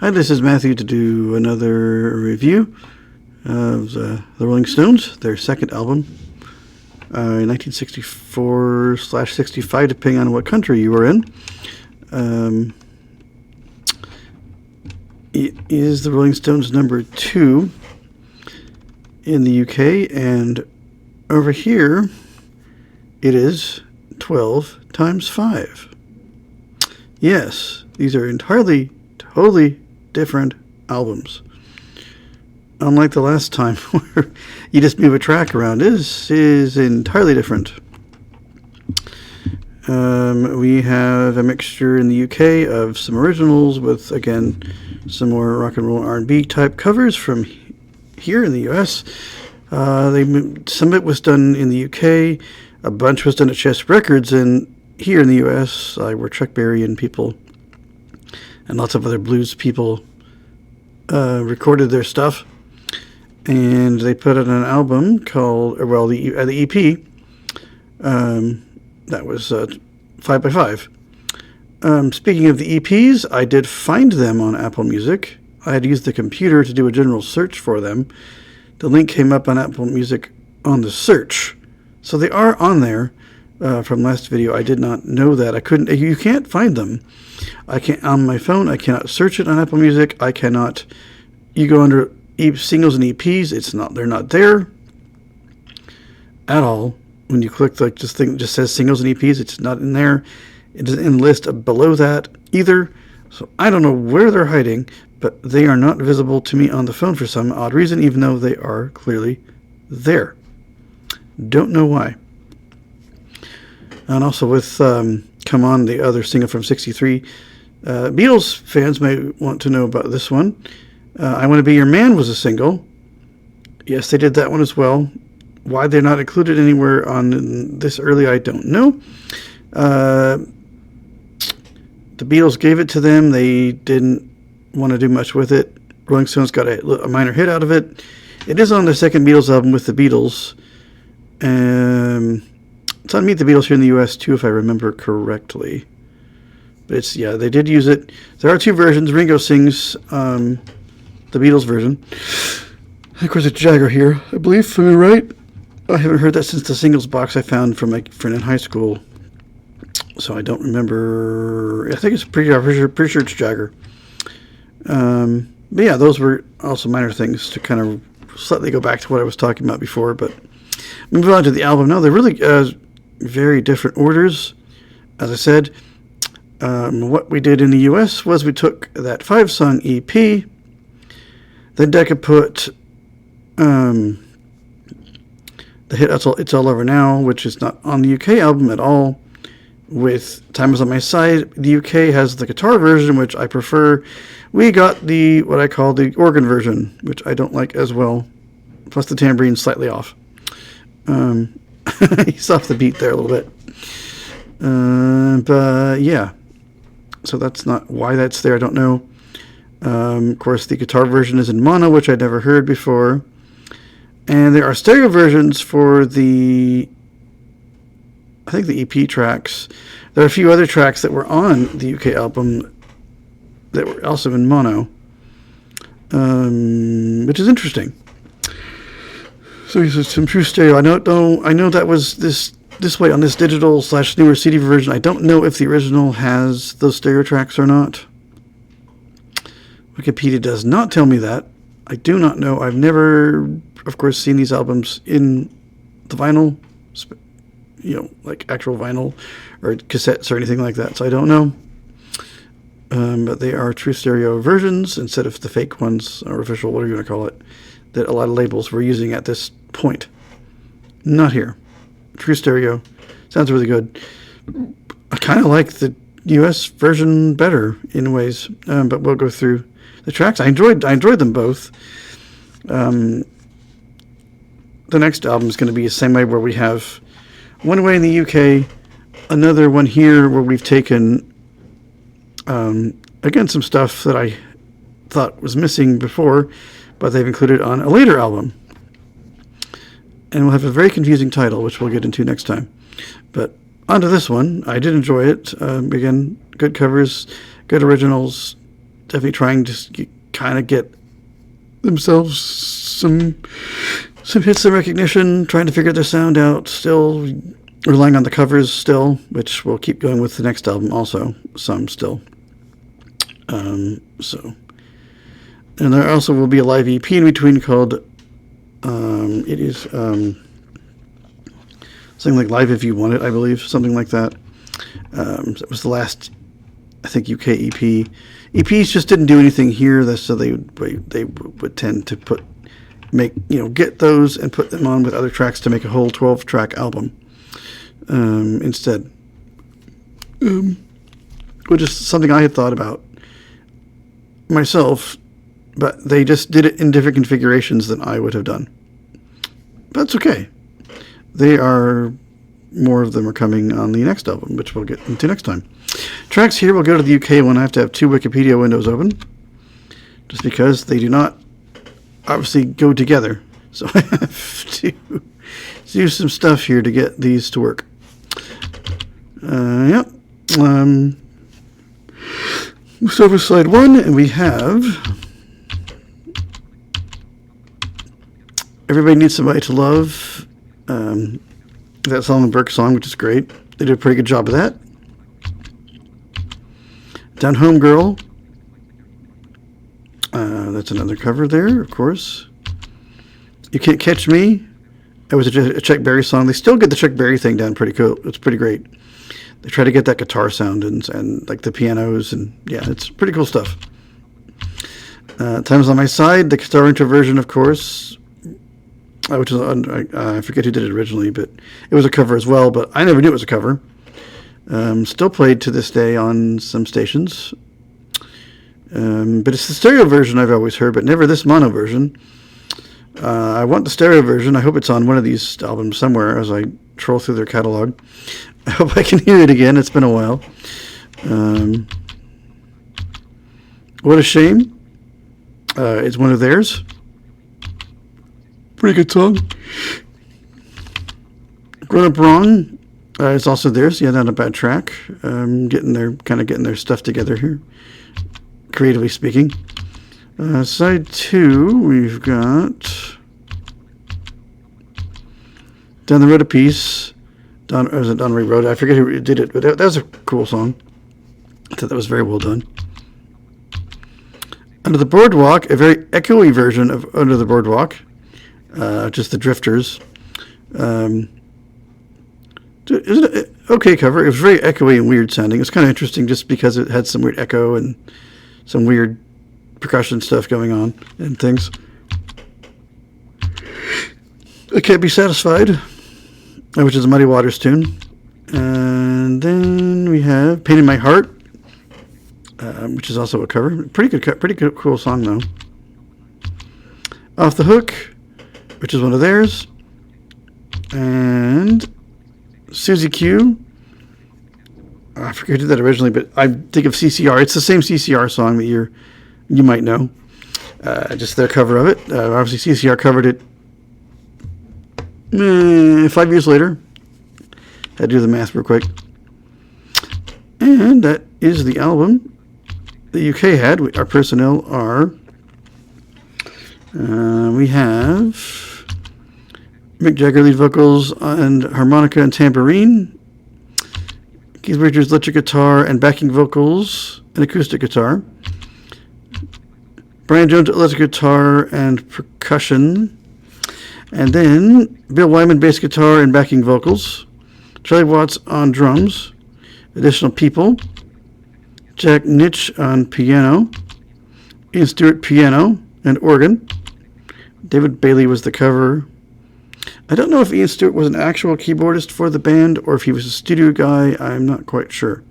Hi, this is Matthew to do another review of the Rolling Stones, their second album, 1964/65, depending on what country you were in. It is the Rolling Stones number 2 in the UK, and over here it is 12 times 5. Yes, these are entirely, totally different albums. Unlike the last time where you just move a track around, this is entirely different. We have a mixture in the UK of some originals with, again, some more rock and roll R&B type covers from here in the US. Some of it was done in the UK, a bunch was done at Chess Records, and here in the US, where Chuck Berry and people and lots of other blues people recorded their stuff, and they put out an album called, the EP, that was 5x5. Speaking of the EPs, I did find them on Apple Music. I had used the computer to do a general search for them. The link came up on Apple Music on the search, so they are on there. From last video, I did not know that. You can't find them. I can't, on my phone, I cannot search it on Apple Music. I cannot, you go under singles and EPs, they're not there at all. When you click this thing, it just says singles and EPs, it's not in there. It isn't in the list below that either. So I don't know where they're hiding, but they are not visible to me on the phone for some odd reason, even though they are clearly there. Don't know why. And also with Come On, the other single from 63, Beatles fans may want to know about this one. I Want to Be Your Man was a single. Yes, they did that one as well. Why they're not included anywhere on this early, I don't know. The Beatles gave it to them. They didn't want to do much with it. Rolling Stones got a minor hit out of it. It is on the second Beatles album with the Beatles. It's on Meet the Beatles here in the U.S. too, if I remember correctly. But they did use it. There are 2 versions. Ringo sings the Beatles version. Of course, it's Jagger here, I believe. Am I right? I haven't heard that since the singles box I found from my friend in high school. So I don't remember. I think it's pretty sure it's Jagger. But yeah, those were also minor things to kind of slightly go back to what I was talking about before. But moving on to the album now, they're really very different orders. As I said, what we did in the US was we took that 5-song EP. Then Decca put the hit It's All Over Now, which is not on the UK album at all, with Time Is On My Side. The UK has the guitar version, which I prefer. We got what I call the organ version, which I don't like as well, plus the tambourine's slightly off. He's off the beat there a little bit. But yeah, so that's not why that's there, I don't know. Of course, the guitar version is in mono, which I'd never heard before. And there are stereo versions for the EP tracks. There are a few other tracks that were on the UK album that were also in mono, which is interesting. So there's some true stereo. I know that was this way on this digital/newer CD version. I don't know if the original has those stereo tracks or not. Wikipedia does not tell me that. I do not know. I've never, of course, seen these albums in the vinyl, like actual vinyl or cassettes or anything like that. So I don't know. But they are true stereo versions instead of the fake ones or official, whatever you want to call it, that a lot of labels were using at this point. Not here. True stereo. Sounds really good. I kind of like the US version better in ways, but we'll go through the tracks. I enjoyed them both. The next album is going to be the same way, where we have one way in the UK, another one here where we've taken again some stuff that I thought was missing before, but they've included on a later album. And we'll have a very confusing title, which we'll get into next time. But onto this one. I did enjoy it. Again, good covers, good originals, definitely trying to kind of get themselves some hits, some recognition, trying to figure their sound out, still relying on the covers still, which we'll keep going with the next album also, some still. And there also will be a live EP in between called, it is something like Live If You Want It, I believe, something like that. It was the last, I think, UK EP. EPs just didn't do anything here, so they would tend to get those and put them on with other tracks to make a whole 12-track album instead. Which is something I had thought about myself, but they just did it in different configurations than I would have done. But that's okay. More of them are coming on the next album, which we'll get into next time. Tracks here will go to the UK one. I have to have 2 Wikipedia windows open, just because they do not obviously go together. So I have to do some stuff here to get these to work. Yep. So over slide 1, and we have Everybody Needs Somebody to Love. That Solomon Burke song, which is great. They did a pretty good job of that. Down Home Girl. That's another cover there, of course. You Can't Catch Me. It was a Chuck Berry song. They still get the Chuck Berry thing down pretty cool. It's pretty great. They try to get that guitar sound and like the pianos, and yeah, it's pretty cool stuff. Time's on My Side, the guitar intro version, of course. Which is I forget who did it originally, but it was a cover as well. But I never knew it was a cover. Still played to this day on some stations. But it's the stereo version I've always heard, but never this mono version. I want the stereo version. I hope it's on one of these albums somewhere as I troll through their catalog. I hope I can hear it again. It's been a while. What a Shame. It's one of theirs. Pretty good song. Grown Up Wrong. It's also theirs. Yeah, not a bad track. Getting their stuff together here, creatively speaking. Side 2, we've got Down the Road a Piece. Was it Don Ray Road? I forget who did it, but that was a cool song. I thought that was very well done. Under the Boardwalk, a very echoey version of Under the Boardwalk. Just the Drifters. Isn't it an okay cover? It was very echoey and weird sounding. It was kind of interesting just because it had some weird echo and some weird percussion stuff going on and things. I Can't Be Satisfied, which is a Muddy Waters tune. And then we have Pain in My Heart, which is also a cover. Pretty good, cool song though. Off the Hook, which is one of theirs. And Susie Q. I forget who did that originally, but I think of CCR. It's the same CCR song that you might know. Just their cover of it. Obviously, CCR covered it 5 years later. Had to do the math real quick. And that is the album the UK had. Our personnel are... we have Mick Jagger lead vocals and harmonica and tambourine. Keith Richards electric guitar and backing vocals and acoustic guitar. Brian Jones electric guitar and percussion. And then Bill Wyman bass guitar and backing vocals. Charlie Watts on drums. Additional people. Jack Nitch on piano. Ian Stewart piano and organ. David Bailey was the cover. I don't know if Ian Stewart was an actual keyboardist for the band or if he was a studio guy. I'm not quite sure.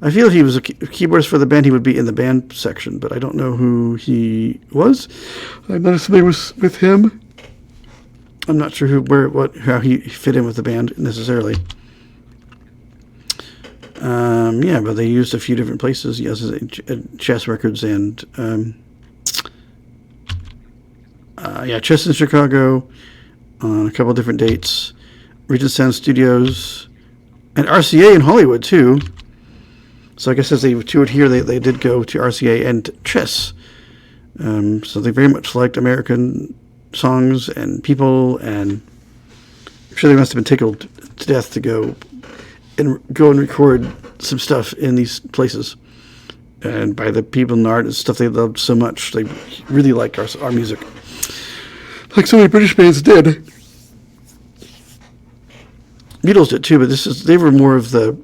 I feel if he was a keyboardist for the band, he would be in the band section, but I don't know who he was. I'm not familiar with him. I'm not sure how he fit in with the band necessarily. Yeah, but they used a few different places. Yes, Chess Records and Chess in Chicago on a couple of different dates. Regent Sound Studios and RCA in Hollywood too. So I guess as they toured here, they did go to RCA and Chess. So they very much liked American songs and people, and I'm sure they must have been tickled to death to go and record some stuff in these places. And by the people and art and stuff they loved so much, they really liked our music. Like so many British bands did. Beatles did too, but they were more of the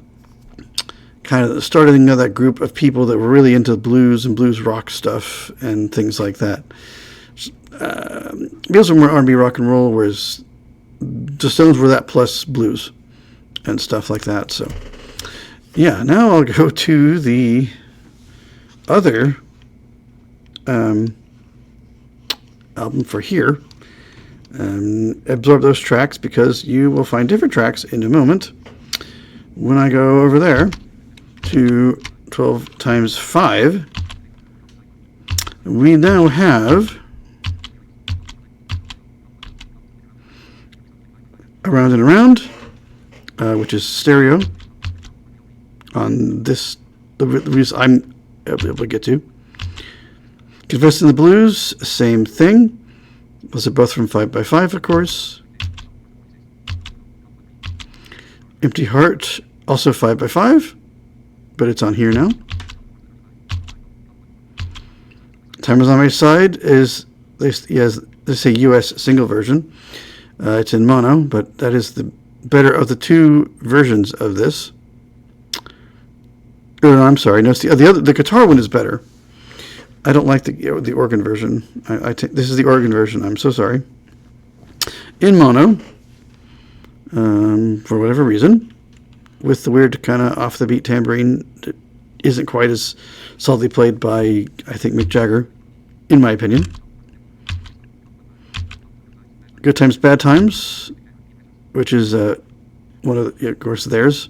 kind of the starting of that group of people that were really into blues and blues rock stuff and things like that. Beatles were more R&B rock and roll, whereas the Stones were that plus blues and stuff like that. So, yeah, now I'll go to the other album for here. Absorb those tracks because you will find different tracks in a moment when I go over there to 12 times 5. We now have Around and Around, which is stereo on this, the release I'm able to get to. Confess in the Blues, same thing. Those are both from 5x5, of course. Empty Heart, also 5x5, but it's on here now. Time Is on My Side is, they say US single version. It's in mono, but that is the better of the two versions of this. Oh, no, I'm sorry. No, it's the guitar one is better. I don't like the organ version. This is the organ version. I'm so sorry. In mono, for whatever reason, with the weird kind of off the beat tambourine that isn't quite as solidly played by, I think, Mick Jagger, in my opinion. Good Times, Bad Times, which is one of the, of course, theirs.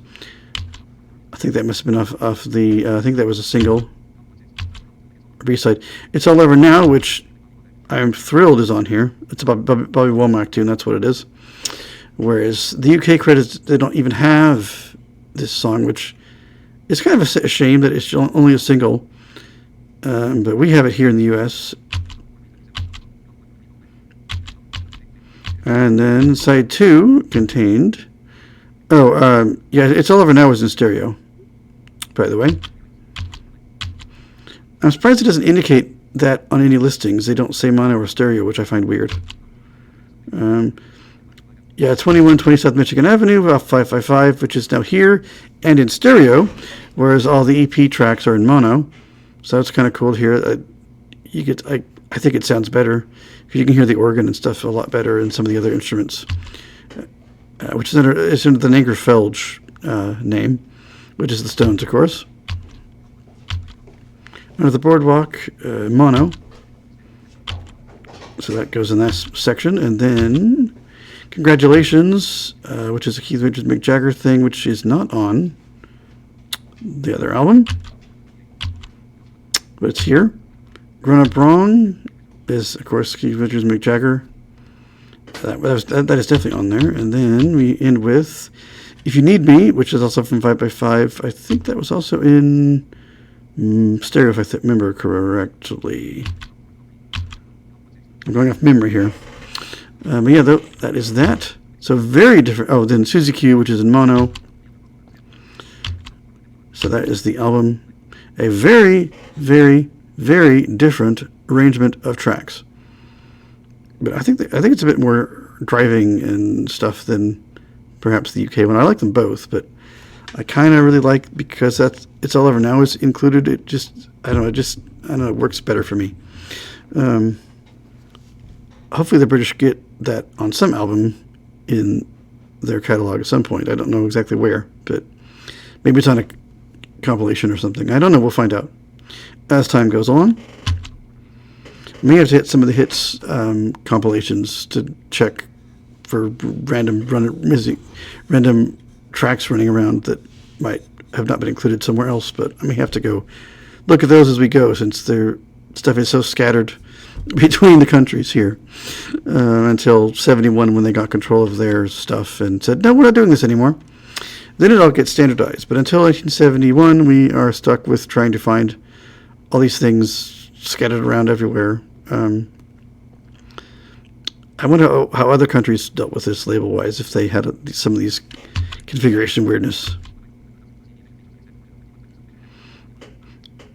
I think that must have been off the. I think that was a single. B-side. It's All Over Now, which I'm thrilled is on here. It's about Bobby Womack tune, that's what it is. Whereas the UK credits, they don't even have this song, which is kind of a shame that it's only a single. But we have it here in the US. And then side 2 contained... yeah, It's All Over Now was in stereo, by the way. I'm surprised it doesn't indicate that on any listings. They don't say mono or stereo, which I find weird. Yeah, 2120 South Michigan Avenue off 555, which is now here and in stereo, whereas all the EP tracks are in mono. So that's kind of cool here. I think it sounds better because you can hear the organ and stuff a lot better and some of the other instruments, which is under the Nangerfeldt name, which is the Stones, of course. Under the Boardwalk, mono. So that goes in that section. And then Congratulations, which is a Keith Richards Mick Jagger thing, which is not on the other album, but it's here. Grown Up Wrong is, of course, Keith Richards Mick Jagger. That is definitely on there. And then we end with If You Need Me, which is also from 5x5. I think that was also in stereo, if I remember correctly. I'm going off memory here. But yeah, that is that. So very different. Oh, then Suzy Q, which is in mono. So that is the album. A very, very, very different arrangement of tracks. But I think it's a bit more driving and stuff than perhaps the UK one. I like them both, but I kind of really like, because It's All Over Now is included. It just, I don't know, it works better for me. Hopefully the British get that on some album in their catalog at some point. I don't know exactly where, but maybe it's on a compilation or something. I don't know. We'll find out as time goes on. May have to hit some of the hits compilations to check for random tracks running around that might have not been included somewhere else, but I may have to go look at those as we go, since their stuff is so scattered between the countries here until 71, when they got control of their stuff and said, no, we're not doing this anymore. Then it all gets standardized. But until 1971, we are stuck with trying to find all these things scattered around everywhere. I wonder how other countries dealt with this label-wise, if they had some of these configuration weirdness.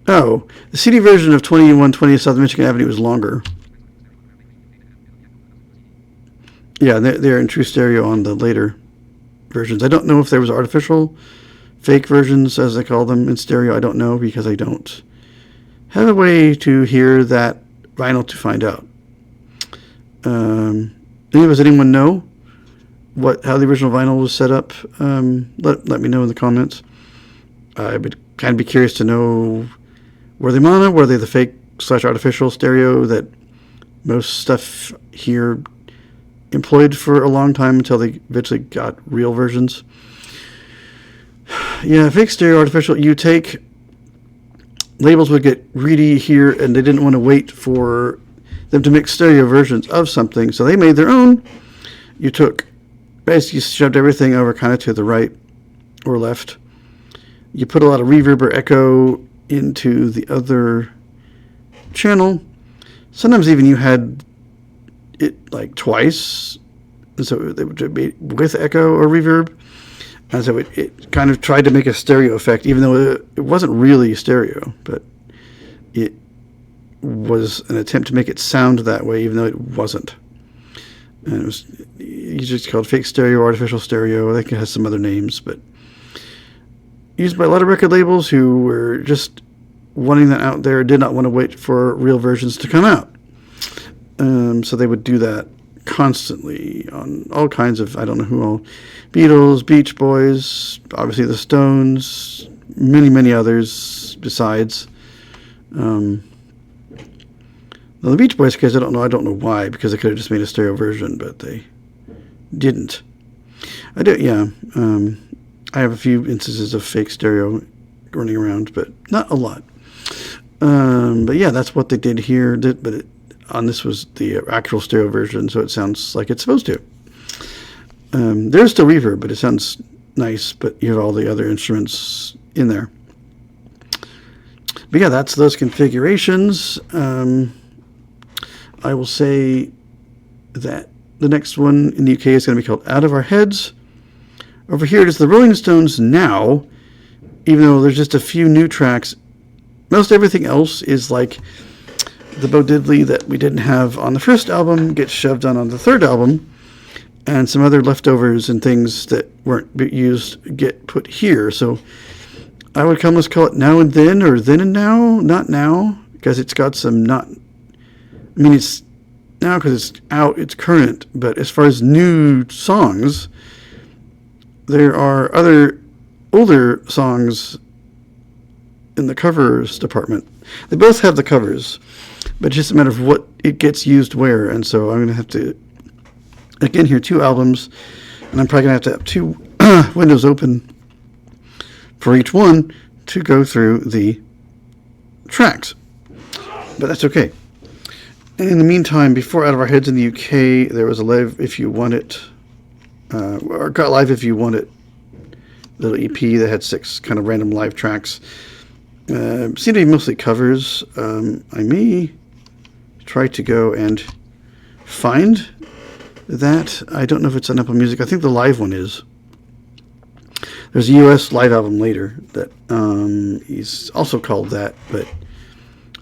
Oh, the CD version of 2120 South Michigan Avenue is longer. Yeah, they're in true stereo on the later versions. I don't know if there was artificial, fake versions, as they call them, in stereo. I don't know, because I don't have a way to hear that vinyl to find out. Does anyone know how the original vinyl was set up? Let me know in the comments. I would kind of be curious to know, were they mono? Were they the fake / artificial stereo that most stuff here employed for a long time until they eventually got real versions? Yeah, fake stereo, artificial. You take, labels would get greedy here, and they didn't want to wait for them to make stereo versions of something, so they made their own. You basically shoved everything over kind of to the right or left. You put a lot of reverb or echo into the other channel. Sometimes even you had it like twice, and so they would be with echo or reverb, and so it kind of tried to make a stereo effect, even though it wasn't really stereo, but it was an attempt to make it sound that way, even though it wasn't. And it was usually called fake stereo, artificial stereo. I think it has some other names, but used by a lot of record labels who were just wanting that out there, did not want to wait for real versions to come out. So they would do that constantly on all kinds of, I don't know who all, Beatles, Beach Boys, obviously the Stones, many, many others besides. Well, the Beach Boys case, I don't know why, because they could have just made a stereo version, but they didn't. I have a few instances of fake stereo running around, but not a lot. But yeah, that's what they did here. On this was the actual stereo version, so it sounds like it's supposed to. There's still reverb, but it sounds nice, but you have all the other instruments in there. But yeah, that's those configurations. I will say that the next one in the UK is going to be called Out of Our Heads. Over here it is the Rolling Stones Now, even though there's just a few new tracks. Most everything else is like the Bo Diddley that we didn't have on the first album gets shoved on the third album, and some other leftovers and things that weren't used get put here. So I would almost call it Now and Then, or Then and Now, not Now, because it's got some not... I mean, it's now because it's out, it's current, but as far as new songs, there are other older songs in the covers department. They both have the covers, but it's just a matter of what it gets used where, and so I'm going to have to, again, here 2 albums, and I'm probably going to have 2 windows open for each one to go through the tracks, but that's okay. And in the meantime, before Out of Our Heads in the UK, there was a Live If You Want It, or got Live If You Want It, little EP that had 6 kind of random live tracks. Seem to be mostly covers. I may try to go and find that. I don't know if it's on Apple Music. I think the live one is. There's a US live album later that is also called that, but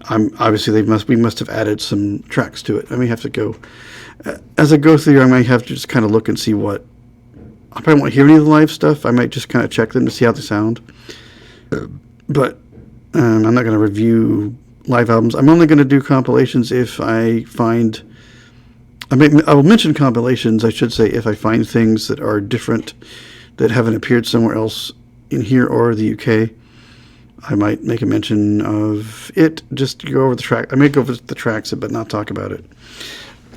obviously we must have added some tracks to it. I may have to go as I go through. I might have to just kind of look and see what. I probably won't hear any of the live stuff. I might just kind of check them to see how they sound. But I'm not going to review live albums. I'm only going to do compilations if I find. I will mention compilations, I should say, if I find things that are different, that haven't appeared somewhere else in here or the UK. I might make a mention of it, just to go over the track. I may go over the tracks, but not talk about it,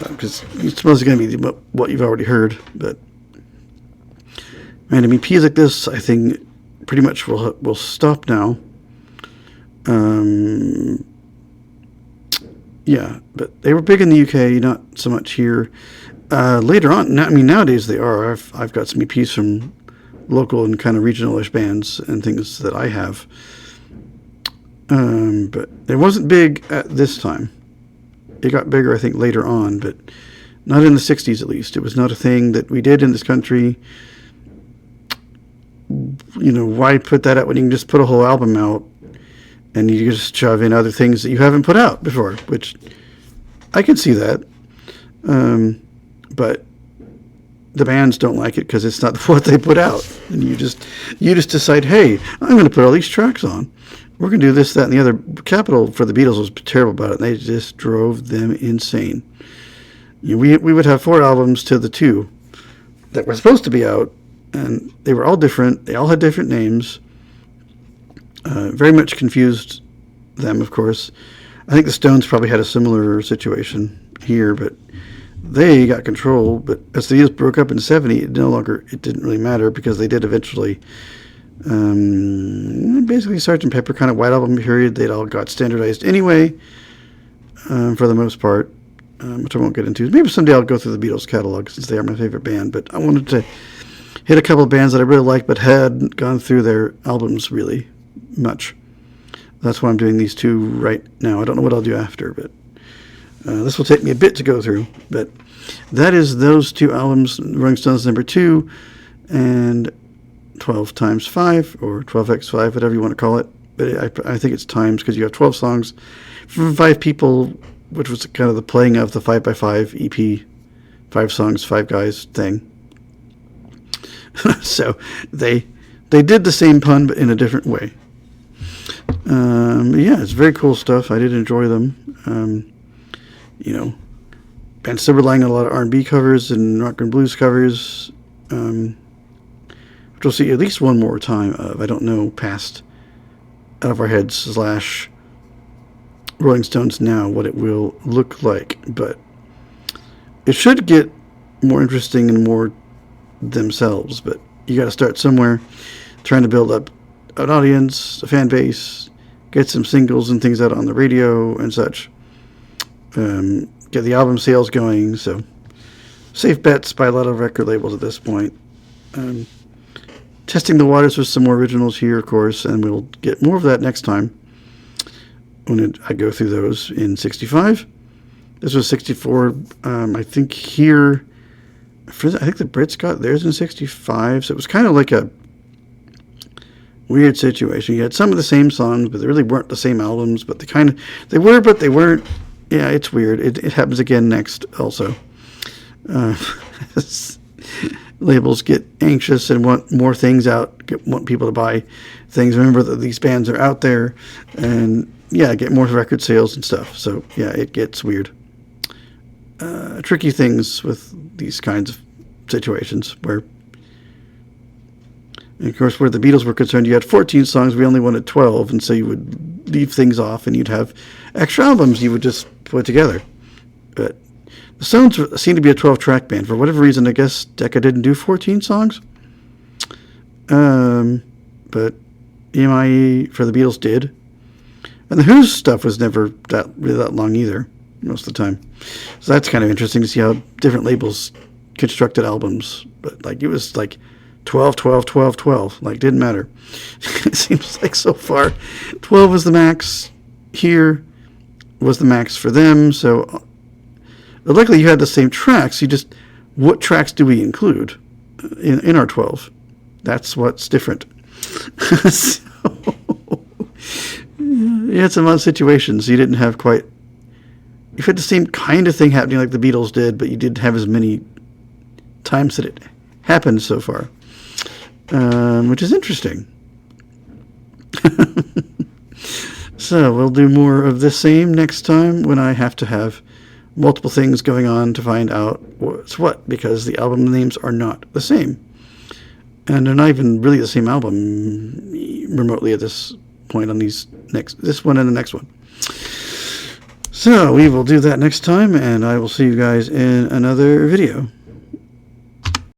because it's mostly going to be what you've already heard. But random EPs like this, I think, pretty much will stop now. Yeah, but they were big in the UK, not so much here. Later on, nowadays they are. I've got some EPs from local and kind of regional-ish bands and things that I have. But it wasn't big at this time. It got bigger, I think, later on, but not in the 60s at least. It was not a thing that we did in this country. You know, why put that out when you can just put a whole album out and you just shove in other things that you haven't put out before, which I can see that. But the bands don't like it because it's not what they put out. And you just decide, hey, I'm going to put all these tracks on. We're going to do this, that, and the other. Capitol for the Beatles was terrible about it. And they just drove them insane. You know, we would have 4 albums to the 2 that were supposed to be out, and they were all different. They all had different names. Very much confused them, of course. I think the Stones probably had a similar situation here, but they got control. But as the Beatles broke up in '70, it didn't really matter because they did eventually. Basically, Sgt. Pepper kind of White Album period. They'd all got standardized anyway, for the most part, which I won't get into. Maybe someday I'll go through the Beatles catalog since they are my favorite band. But I wanted to hit a couple of bands that I really liked but hadn't gone through their albums really much. That's why I'm doing these 2 right now. I don't know what I'll do after, but this will take me a bit to go through. But that is those 2 albums, Rolling Stones number 2 and 12 times 5 or 12x5, whatever you want to call it. But I think it's times because you have 12 songs from 5 people, which was kind of the playing of the 5x5 EP, 5 songs, 5 guys thing. So they did the same pun, but in a different way. Yeah, it's very cool stuff. I did enjoy them. You know, bands still relying on a lot of R&B covers and rock and blues covers, which we'll see at least one more time of. I don't know past Out of Our Heads / Rolling Stones Now what it will look like, but it should get more interesting and more themselves. But you got to start somewhere, trying to build up an audience, a fan base, get some singles and things out on the radio and such, get the album sales going. So safe bets by a lot of record labels at this point. Testing the waters with some more originals here, of course, and we'll get more of that next time when I go through those in 65. This was 64. I think here, I think the Brits got theirs in 65, so it was kind of like a weird situation. You had some of the same songs, but they really weren't the same albums, but they were, but they weren't. Yeah, it's weird. It happens again next also. Labels get anxious and want more things out, want people to buy things. Remember that these bands are out there and, yeah, get more record sales and stuff. So, yeah, it gets weird. Tricky things with these kinds of situations where, and of course, where the Beatles were concerned, you had 14 songs, we only wanted 12, and so you would leave things off and you'd have extra albums you would just put together. But the Stones seem to be a 12-track band. For whatever reason, I guess Decca didn't do 14 songs. But EMI for the Beatles did. And the Who's stuff was never really that long either, most of the time. So that's kind of interesting to see how different labels constructed albums. But like it was like 12, 12, 12, 12. Like, didn't matter. It seems like so far 12 was the max. Here was the max for them. So luckily you had the same tracks. What tracks do we include in our 12? That's what's different. So, you had some odd situations. You didn't have quite... You had the same kind of thing happening like the Beatles did, but you didn't have as many times that it happened so far. Which is interesting. So we'll do more of the same next time when I have to have multiple things going on to find out what's what, because the album names are not the same. And they're not even really the same album remotely at this point on this one and the next one. So we will do that next time, and I will see you guys in another video.